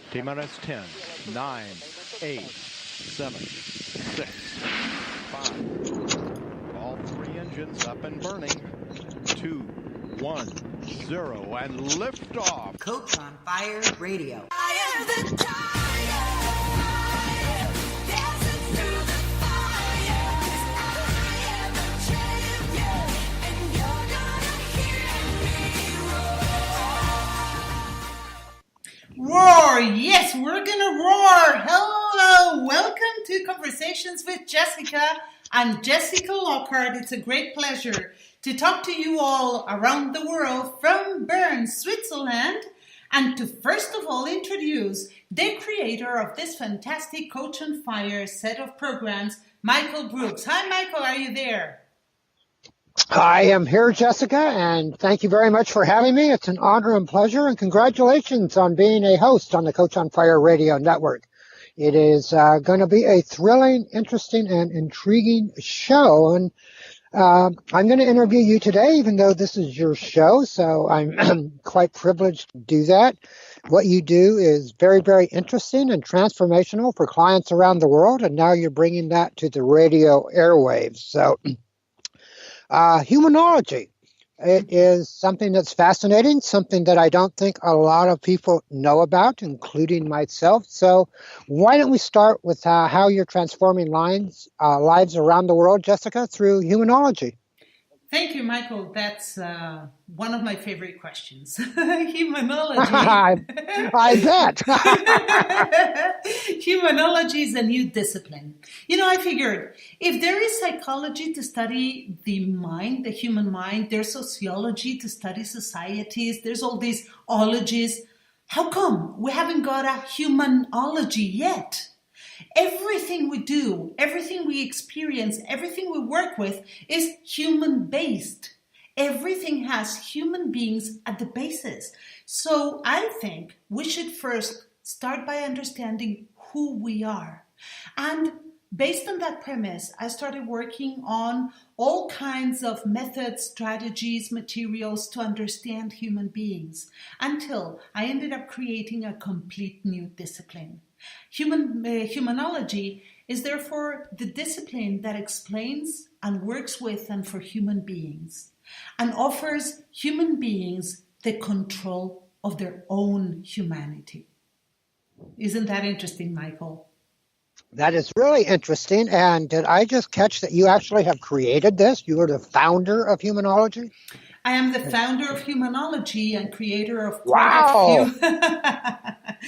T-minus 10, 9, 8, 7, 6, 5. All three engines up and burning. 2, 1, 0, and liftoff. Coach on Fire Radio. Roar! Yes, we're gonna roar! Hello! Welcome to Conversations with Jessica. I'm Jessica Lockhart. It's a great pleasure to talk to you all around the world from Bern, Switzerland, and to first of all introduce the creator of this fantastic Coach on Fire set of programs, Michael Brooks. Hi, Michael, are you there? I am here, Jessica, and thank you very much for having me. It's an honor and pleasure, and congratulations on being a host on the Coach on Fire Radio Network. It is going to be a thrilling, interesting, and intriguing show, and I'm going to interview you today, even though this is your show, so I'm quite privileged to do that. What you do is very, very interesting and transformational for clients around the world, and now you're bringing that to the radio airwaves. So humanology. It is something that's fascinating, something that I don't think a lot of people know about, including myself. So why don't we start with how you're transforming lives around the world, Jessica, through humanology? Thank you, Michael. That's one of my favorite questions. Humanology. I bet. Humanology is a new discipline. You know, I figured if there is psychology to study the mind, the human mind, there's sociology to study societies, there's all these ologies. How come we haven't got a humanology yet? Everything we do, everything we experience, everything we work with is human-based. Everything has human beings at the basis. So I think we should first start by understanding who we are. And based on that premise, I started working on all kinds of methods, strategies, materials to understand human beings until I ended up creating a complete new discipline. Humanology is therefore the discipline that explains and works with and for human beings and offers human beings the control of their own humanity. Isn't that interesting, Michael? That is really interesting. And did I just catch that you actually have created this? You are the founder of humanology? I am the founder of humanology and creator of Wow.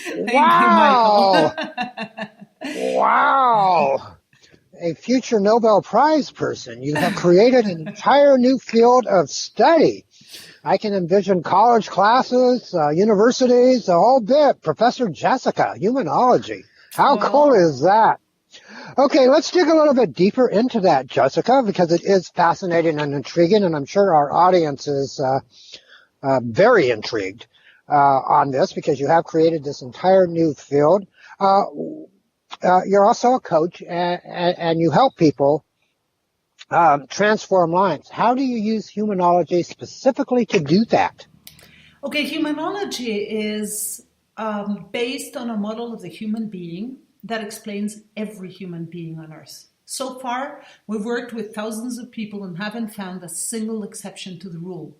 Thank you, Michael. Wow. A future Nobel Prize person. You have created an entire new field of study. I can envision college classes, universities, the whole bit. Professor Jessica, humanology. How cool is that? Okay, let's dig a little bit deeper into that, Jessica, because it is fascinating and intriguing, and I'm sure our audience is very intrigued on this because you have created this entire new field. You're also a coach, and you help people transform lives. How do you use humanology specifically to do that? Okay, humanology is based on a model of the human being that explains every human being on Earth. So far, we've worked with thousands of people and haven't found a single exception to the rule.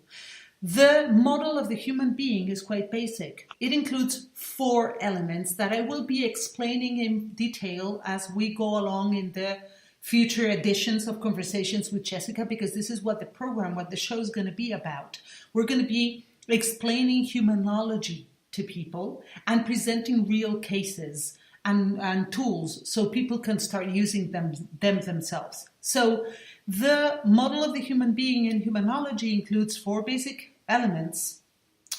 The model of the human being is quite basic. It includes 4 elements that I will be explaining in detail as we go along in the future editions of Conversations with Jessica, because this is what the show is going to be about. We're going to be explaining humanology to people and presenting real cases and tools so people can start using them themselves. So the model of the human being in humanology includes 4 basic elements.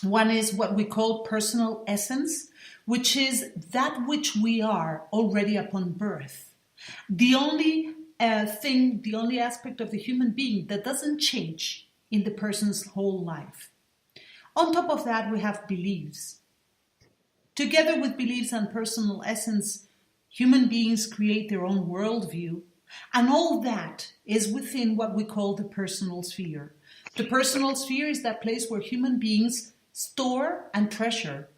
One is what we call personal essence, which is that which we are already upon birth. The only the only aspect of the human being that doesn't change in the person's whole life. On top of that, we have beliefs. Together with beliefs and personal essence, human beings create their own worldview, and all that is within what we call the personal sphere. The personal sphere is that place where human beings store and treasure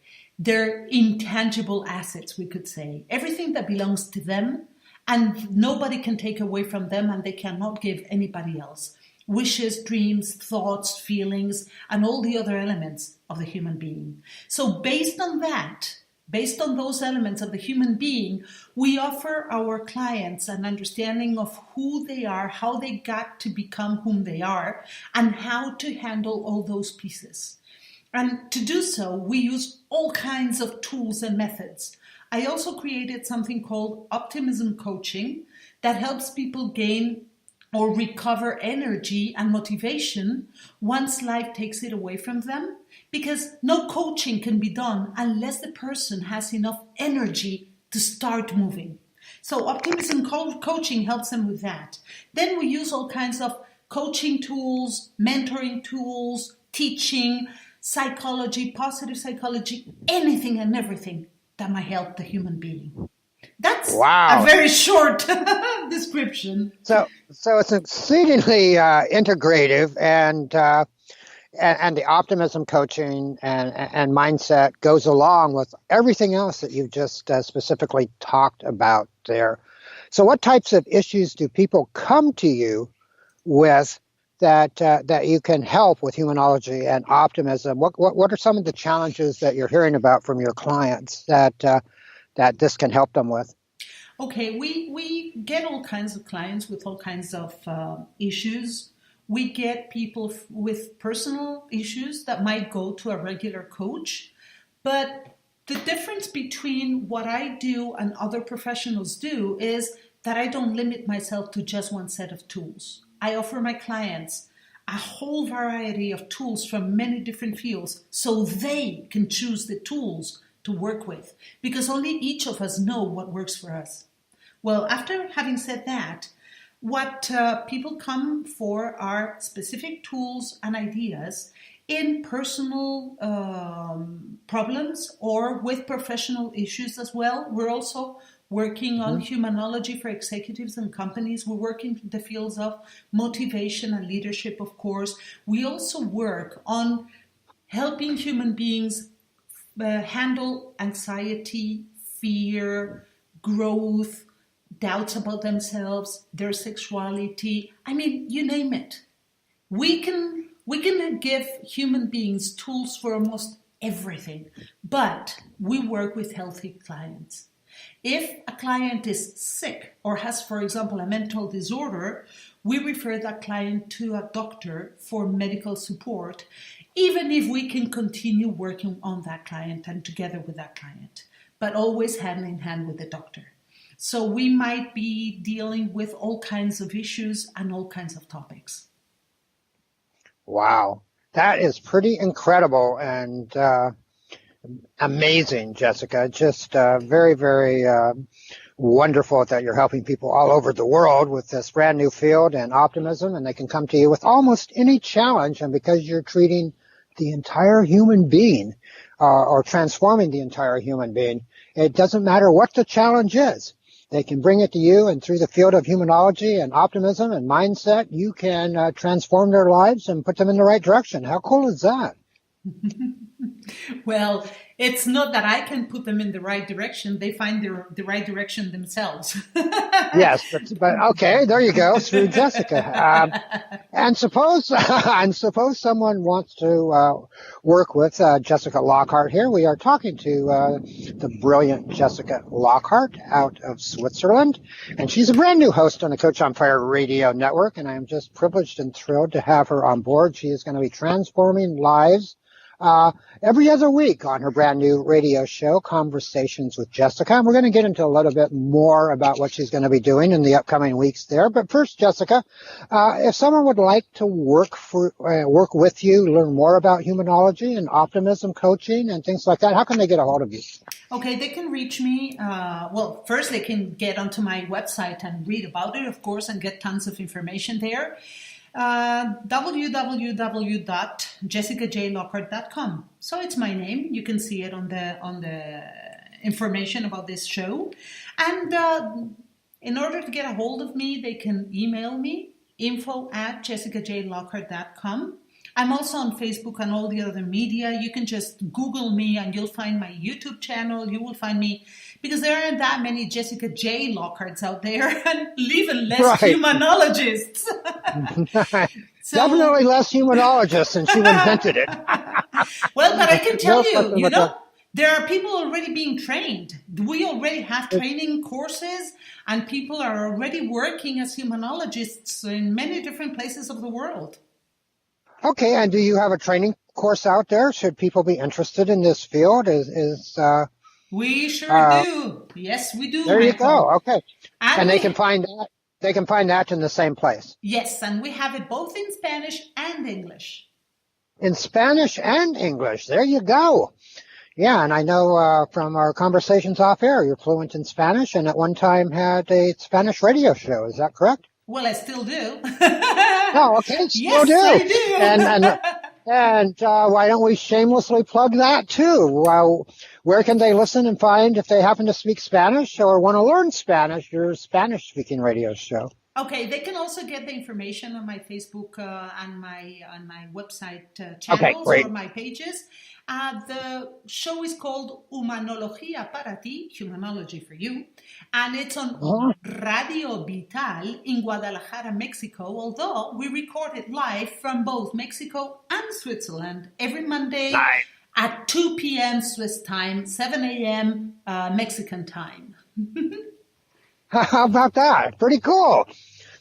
They're intangible assets, we could say. Everything that belongs to them and nobody can take away from them and they cannot give anybody else. Wishes, dreams, thoughts, feelings, and all the other elements of the human being. So based on that, based on those elements of the human being, we offer our clients an understanding of who they are, how they got to become whom they are, and how to handle all those pieces. And to do so, we use all kinds of tools and methods. I also created something called optimism coaching that helps people gain or recover energy and motivation once life takes it away from them, because no coaching can be done unless the person has enough energy to start moving. So optimism coaching helps them with that. Then we use all kinds of coaching tools, mentoring tools, teaching, psychology, positive psychology, anything and everything that might help the human being. That's a very short description. So it's exceedingly integrative, and the optimism coaching and mindset goes along with everything else that you've just specifically talked about there. So what types of issues do people come to you with that you can help with humanology and optimism? What are some of the challenges that you're hearing about from your clients that this can help them with? Okay, we get all kinds of clients with all kinds of issues. We get people with personal issues that might go to a regular coach. But the difference between what I do and other professionals do is that I don't limit myself to just one set of tools. I offer my clients a whole variety of tools from many different fields so they can choose the tools to work with, because only each of us know what works for us. Well, after having said that, what people come for are specific tools and ideas in personal problems or with professional issues as well. We're also working on humanology for executives and companies. We work in the fields of motivation and leadership, of course. We also work on helping human beings handle anxiety, fear, growth, doubts about themselves, their sexuality. I mean, you name it. We can give human beings tools for almost everything, but we work with healthy clients. If a client is sick or has, for example, a mental disorder, we refer that client to a doctor for medical support, even if we can continue working on that client and together with that client, but always hand in hand with the doctor. So we might be dealing with all kinds of issues and all kinds of topics. Wow, that is pretty incredible and amazing, Jessica. Just very, very wonderful that you're helping people all over the world with this brand new field and optimism, and they can come to you with almost any challenge. And because you're treating the entire human being or transforming the entire human being, it doesn't matter what the challenge is. They can bring it to you, and through the field of humanology and optimism and mindset, you can transform their lives and put them in the right direction. How cool is that? Well, it's not that I can put them in the right direction. They find the right direction themselves. Yes, but okay, there you go, through Jessica. And suppose someone wants to work with Jessica Lockhart here. We are talking to the brilliant Jessica Lockhart out of Switzerland, and she's a brand new host on the Coach on Fire radio network, and I am just privileged and thrilled to have her on board. She is going to be transforming lives every other week on her brand new radio show, Conversations with Jessica. And we're going to get into a little bit more about what she's going to be doing in the upcoming weeks there. But first, Jessica, if someone would like to work with you, learn more about humanology and optimism coaching and things like that, how can they get a hold of you? Okay, they can reach me. Well, first they can get onto my website and read about it, of course, and get tons of information there. www.jessicajlockhart.com. So it's my name. You can see it on the information about this show. And in order to get a hold of me, they can email me, info@jessicajlockhart.com. I'm also on Facebook and all the other media. You can just Google me and you'll find my YouTube channel. You will find me because there aren't that many Jessica J. Lockharts out there and even less Right. humanologists. So, Definitely less humanologists since you invented it. well, but I can tell No question you, about there are people already being trained. We already have training courses and people are already working as humanologists in many different places of the world. Okay, and do you have a training course out there? Should people be interested in this field? We sure do. Yes, we do, There you Michael. go. Okay, and they we- can find that. They can find that in the same place. Yes, and we have it both in Spanish and English. In Spanish and English. There you go. Yeah, and I know from our conversations off air, you're fluent in Spanish, and at one time had a Spanish radio show. Is that correct? Well, I still do. Oh, okay, still Yes, do. I do. And why don't we shamelessly plug that too? Where can they listen and find if they happen to speak Spanish or want to learn Spanish, your Spanish-speaking radio show? Okay, they can also get the information on my Facebook and my website channels great. or my pages. The show is called Humanología para ti, Humanology for you, and it's on Radio Vital in Guadalajara, Mexico, although we record it live from both Mexico and Switzerland every Monday at 2 p.m. Swiss time, 7 a.m. Mexican time. How about that? Pretty cool.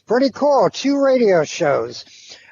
Pretty cool. 2 radio shows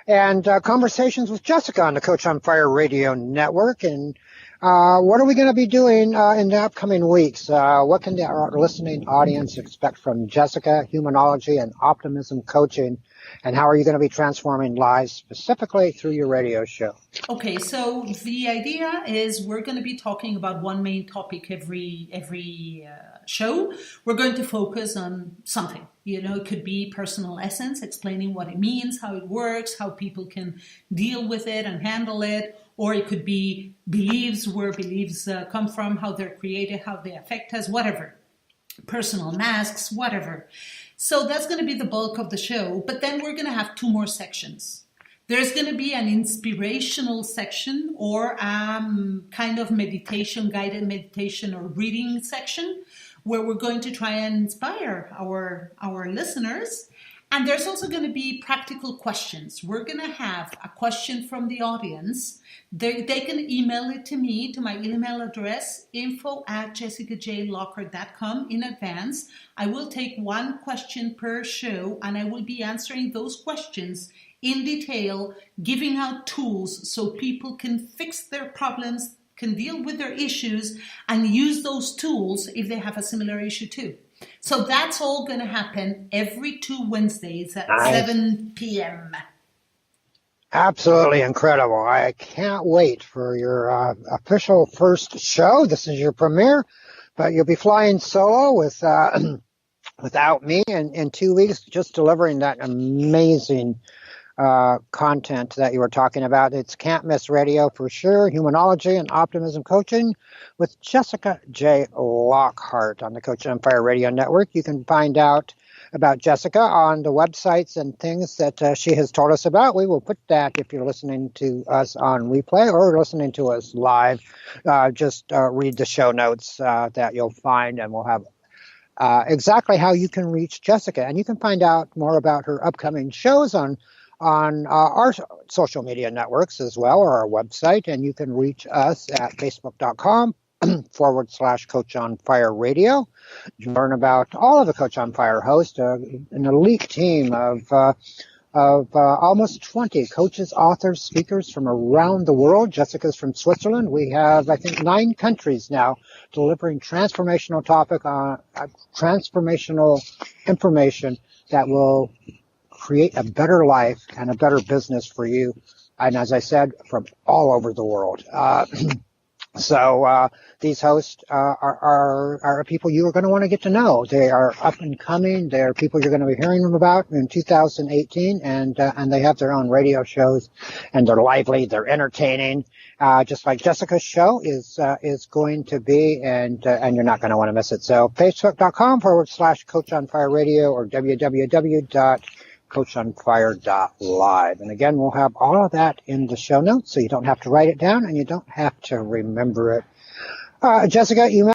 and conversations with Jessica on the Coach on Fire Radio Network. And what are we going to be doing in the upcoming weeks? What can our listening audience expect from Jessica, humanology, and optimism coaching? And how are you going to be transforming lives specifically through your radio show? Okay, so the idea is we're going to be talking about one main topic every show. We're going to focus on something. It could be personal essence, explaining what it means, how it works, how people can deal with it and handle it. Or it could be beliefs, where beliefs come from, how they're created, how they affect us, whatever. Personal masks, whatever. So that's going to be the bulk of the show. But then we're going to have 2 more sections. There's going to be an inspirational section or kind of meditation, guided meditation or reading section where we're going to try and inspire our listeners. And there's also going to be practical questions. We're going to have a question from the audience. They can email it to me, to my email address, info@jessicajlockhart.com in advance. I will take 1 question per show, and I will be answering those questions in detail, giving out tools so people can fix their problems, can deal with their issues, and use those tools if they have a similar issue too. So that's all going to happen every 2 Wednesdays at 7 p.m. Absolutely incredible. I can't wait for your official first show. This is your premiere, but you'll be flying solo with without me in 2 weeks, just delivering that amazing content that you were talking about. It's Can't Miss Radio for sure. Humanology and optimism coaching with Jessica J. Lockhart on the Coach on Fire Radio Network. You can find out about Jessica on the websites and things that she has told us about. We will put that if you're listening to us on replay or listening to us live. Just read the show notes that you'll find, and we'll have exactly how you can reach Jessica. And you can find out more about her upcoming shows on our social media networks as well, or our website. And you can reach us at facebook.com/Coach on Fire Radio. You learn about all of the Coach on Fire hosts, an elite team of almost 20 coaches, authors, speakers from around the world. Jessica's from Switzerland. We have, I think, 9 countries now delivering transformational transformational information that will create a better life and a better business for you. And as I said, from all over the world. So these hosts are people you are going to want to get to know. They are up and coming. They are people you're going to be hearing them about in 2018, and they have their own radio shows, and they're lively, they're entertaining, just like Jessica's show is going to be, and you're not going to want to miss it. So Facebook.com/Coach on Fire Radio or www.coachonfireradio.com. coachonfire.live. And again, we'll have all of that in the show notes, so you don't have to write it down and you don't have to remember it. Jessica, you